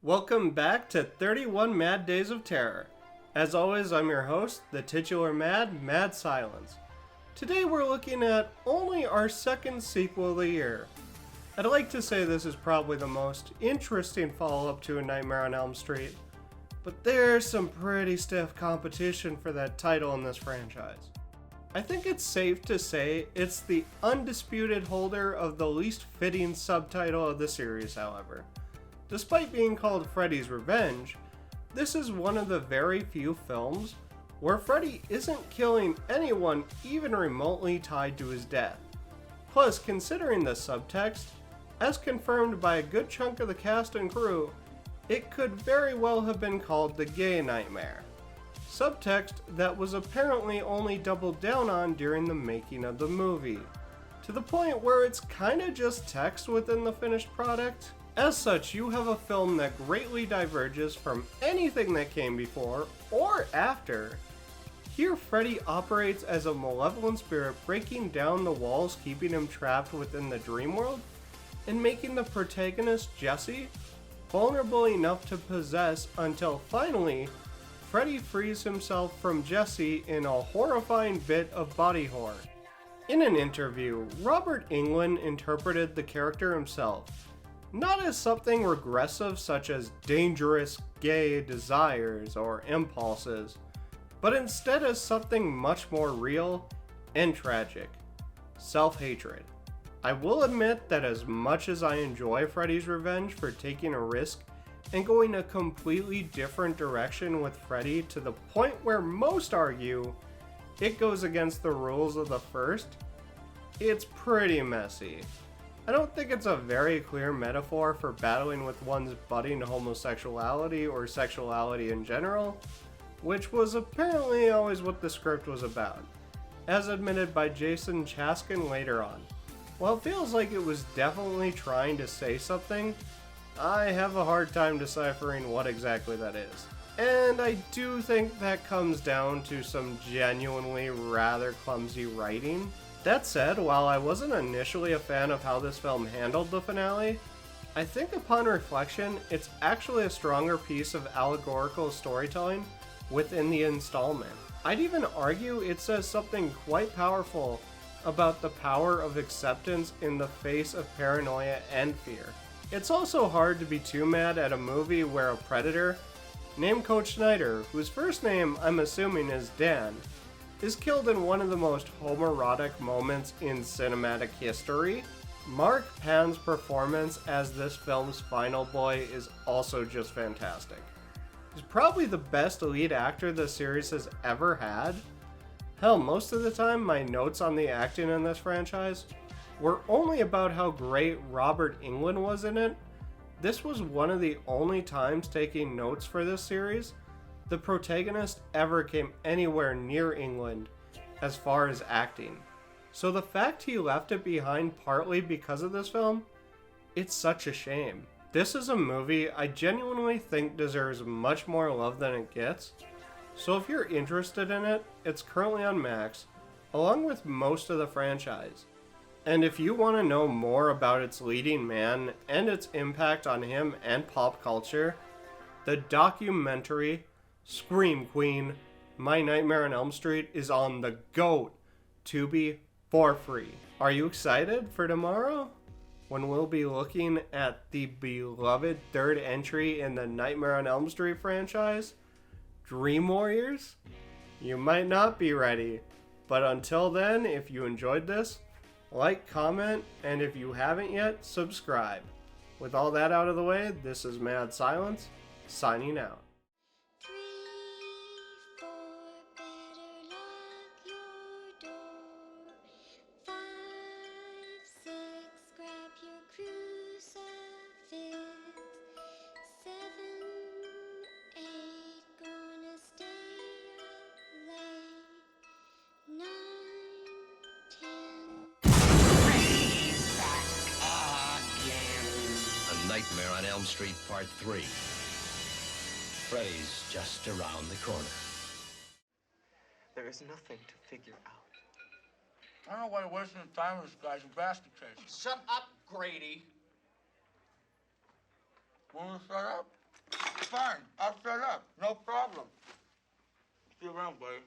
Welcome back to 31 Mad Days of Terror. As always, I'm your host, the titular Mad Silence. Today we're looking at only our second sequel of the year. I'd like to say this is probably the most interesting follow-up to A Nightmare on Elm Street, but there's some pretty stiff competition for that title in this franchise. I think it's safe to say it's the undisputed holder of the least fitting subtitle of the series, however. Despite being called Freddy's Revenge, this is one of the very few films where Freddy isn't killing anyone even remotely tied to his death. Plus, considering the subtext, as confirmed by a good chunk of the cast and crew, it could very well have been called the Gay Nightmare. Subtext that was apparently only doubled down on during the making of the movie, to the point where it's kinda just text within the finished product. As such, you have a film that greatly diverges from anything that came before or after. Here, Freddy operates as a malevolent spirit, breaking down the walls keeping him trapped within the dream world, and making the protagonist, Jesse, vulnerable enough to possess until finally, Freddy frees himself from Jesse in a horrifying bit of body horror. In an interview, Robert Englund interpreted the character himself, not as something regressive such as dangerous gay desires or impulses, but instead as something much more real and tragic: self-hatred. I will admit that as much as I enjoy Freddy's Revenge for taking a risk and going a completely different direction with Freddy to the point where most argue it goes against the rules of the first, it's pretty messy. I don't think it's a very clear metaphor for battling with one's budding homosexuality or sexuality in general, which was apparently always what the script was about, as admitted by Jason Chaskin later on. While it feels like it was definitely trying to say something, I have a hard time deciphering what exactly that is. And I do think that comes down to some genuinely rather clumsy writing. That said, while I wasn't initially a fan of how this film handled the finale, I think upon reflection, it's actually a stronger piece of allegorical storytelling within the installment. I'd even argue it says something quite powerful about the power of acceptance in the face of paranoia and fear. It's also hard to be too mad at a movie where a predator, named Coach Snyder, whose first name I'm assuming is Dan, is killed in one of the most homoerotic moments in cinematic history. Mark Pan's performance as this film's final boy is also just fantastic. He's probably the best lead actor the series has ever had. Hell, most of the time my notes on the acting in this franchise were only about how great Robert Englund was in it. This was one of the only times taking notes for this series the protagonist ever came anywhere near Englund as far as acting. So the fact he left it behind partly because of this film, it's such a shame. This is a movie I genuinely think deserves much more love than it gets. So if you're interested in it, it's currently on Max, along with most of the franchise. And if you want to know more about its leading man and its impact on him and pop culture, the documentary Scream Queen, My Nightmare on Elm Street is on the GOAT Tubi for free. Are you excited for tomorrow, when we'll be looking at the beloved third entry in the Nightmare on Elm Street franchise, Dream Warriors? You might not be ready, but until then, if you enjoyed this, like, comment, and if you haven't yet, subscribe. With all that out of the way, this is Mad Silence, signing out. Nightmare on Elm Street Part 3. Freddy's just around the corner. There is nothing to figure out. I don't know why you're wasting the time with this guy's a basket case. Shut up, Grady. Want to shut up? fine. I'll shut up. No problem. See you around, buddy.